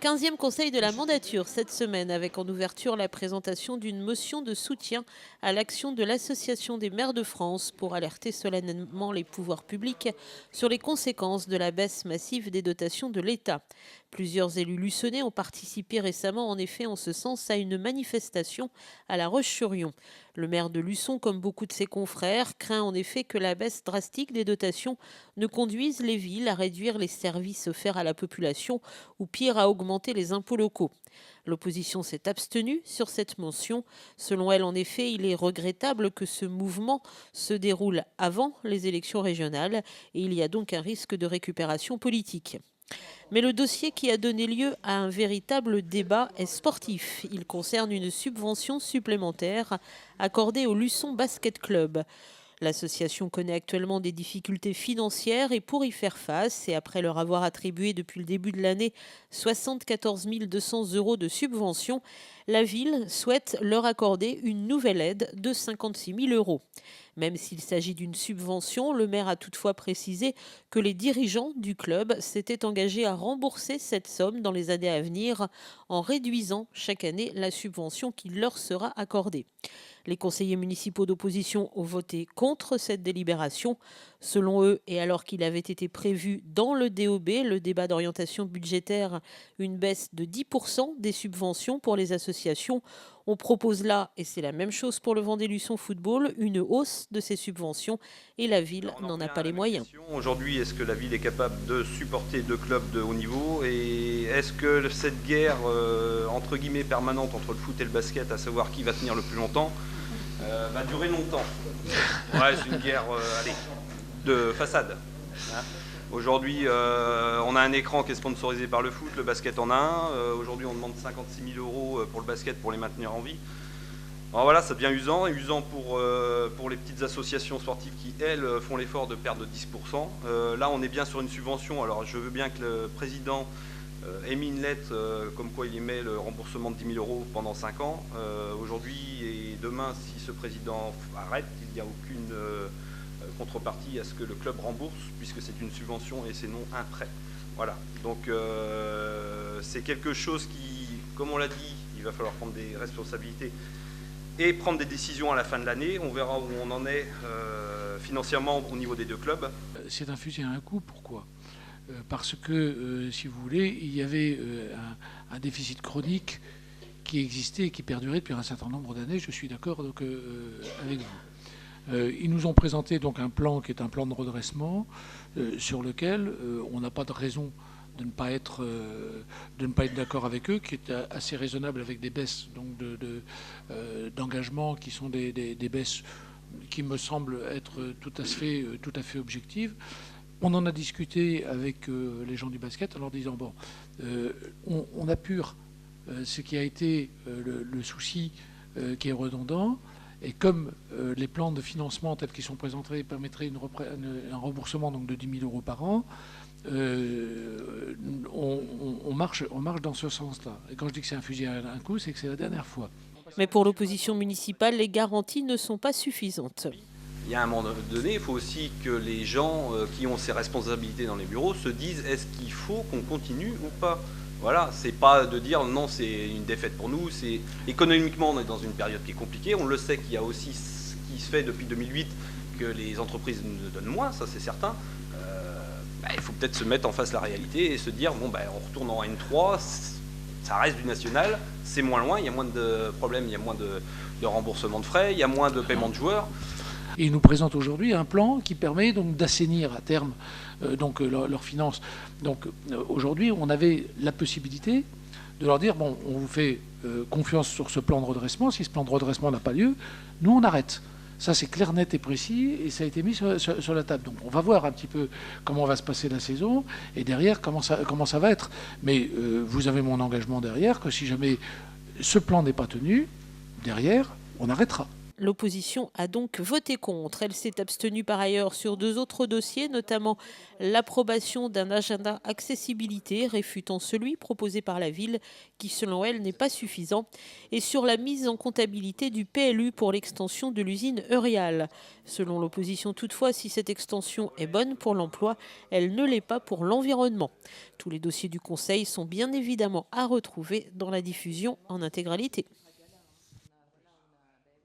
15e conseil de la mandature cette semaine avec en ouverture la présentation d'une motion de soutien à l'action de l'Association des maires de France pour alerter solennellement les pouvoirs publics sur les conséquences de la baisse massive des dotations de l'État. Plusieurs élus luçonnais ont participé récemment en effet en ce sens à une manifestation à La Roche-sur-Yon. Le maire de Luçon, comme beaucoup de ses confrères, craint en effet que la baisse drastique des dotations ne conduise les villes à réduire les services offerts à la population ou pire à augmenter les impôts locaux. L'opposition s'est abstenue sur cette mention. Selon elle, en effet, il est regrettable que ce mouvement se déroule avant les élections régionales et il y a donc un risque de récupération politique. Mais le dossier qui a donné lieu à un véritable débat est sportif. Il concerne une subvention supplémentaire accordée au Luçon Basket Club. L'association connaît actuellement des difficultés financières et pour y faire face, et après leur avoir attribué depuis le début de l'année 74 200 € de subvention, la ville souhaite leur accorder une nouvelle aide de 56 000 €. Même s'il s'agit d'une subvention, le maire a toutefois précisé que les dirigeants du club s'étaient engagés à rembourser cette somme dans les années à venir en réduisant chaque année la subvention qui leur sera accordée. Les conseillers municipaux d'opposition ont voté contre cette délibération. Selon eux, et alors qu'il avait été prévu dans le DOB, le débat d'orientation budgétaire, une baisse de 10% des subventions pour les associations, on propose là, et c'est la même chose pour le Vendée Luçon Football, une hausse de ces subventions et la ville n'en a pas les moyens. Aujourd'hui, est-ce que la ville est capable de supporter deux clubs de haut niveau et est-ce que cette guerre entre guillemets permanente entre le foot et le basket, à savoir qui va tenir le plus longtemps, va durer longtemps? Ouais, c'est une guerre de façade. Hein. Aujourd'hui, on a un écran qui est sponsorisé par le foot, le basket en a un. Aujourd'hui, on demande 56 000 € pour le basket pour les maintenir en vie. Alors voilà, ça devient usant, et usant pour les petites associations sportives qui, elles, font l'effort de perdre 10%. Là, on est bien sur une subvention. Alors, je veux bien que le président ait mis une lettre comme quoi il émet le remboursement de 10 000 € pendant 5 ans. Aujourd'hui et demain, si ce président arrête, il n'y a aucune contrepartie à ce que le club rembourse, puisque c'est une subvention et c'est non un prêt. Voilà, donc c'est quelque chose qui, comme on l'a dit, il va falloir prendre des responsabilités et prendre des décisions à la fin de l'année. On verra où on en est financièrement au niveau des deux clubs. C'est un fusil à un coup, pourquoi ? Parce que, si vous voulez, il y avait un déficit chronique qui existait et qui perdurait depuis un certain nombre d'années, je suis d'accord avec vous. Ils nous ont présenté donc un plan qui est un plan de redressement sur lequel on n'a pas de raison de ne pas être d'accord avec eux, qui est assez raisonnable avec des baisses donc d'engagement qui sont des baisses qui me semblent être tout à fait objectives. On en a discuté avec les gens du basket en leur disant bon, on appure ce qui a été le souci qui est redondant. Et comme les plans de financement tels qu'ils sont présentés permettraient un remboursement donc de 10 000 € par an, on marche dans ce sens-là. Et quand je dis que c'est un fusil à un coup, c'est que c'est la dernière fois. Mais pour l'opposition municipale, les garanties ne sont pas suffisantes. Il y a un moment donné, il faut aussi que les gens qui ont ces responsabilités dans les bureaux se disent est-ce qu'il faut qu'on continue ou pas? Voilà, c'est pas de dire non, c'est une défaite pour nous. C'est économiquement, on est dans une période qui est compliquée. On le sait qu'il y a aussi ce qui se fait depuis 2008, que les entreprises nous donnent moins, ça c'est certain. Il faut peut-être se mettre en face de la réalité et se dire bon, on retourne en N3, ça reste du national, c'est moins loin, il y a moins de problèmes, il y a moins de remboursement de frais, il y a moins de paiement de joueurs. Et ils nous présentent aujourd'hui un plan qui permet donc d'assainir à terme leurs finances. Donc aujourd'hui, on avait la possibilité de leur dire bon, on vous fait confiance sur ce plan de redressement. Si ce plan de redressement n'a pas lieu, nous on arrête. Ça c'est clair, net et précis, et ça a été mis sur la table. Donc on va voir un petit peu comment va se passer la saison et derrière comment ça va être. Mais vous avez mon engagement derrière que si jamais ce plan n'est pas tenu, derrière on arrêtera. L'opposition a donc voté contre. Elle s'est abstenue par ailleurs sur 2 autres dossiers, notamment l'approbation d'un agenda accessibilité, réfutant celui proposé par la ville, qui selon elle n'est pas suffisant, et sur la mise en comptabilité du PLU pour l'extension de l'usine Eurial. Selon l'opposition toutefois, si cette extension est bonne pour l'emploi, elle ne l'est pas pour l'environnement. Tous les dossiers du Conseil sont bien évidemment à retrouver dans la diffusion en intégralité.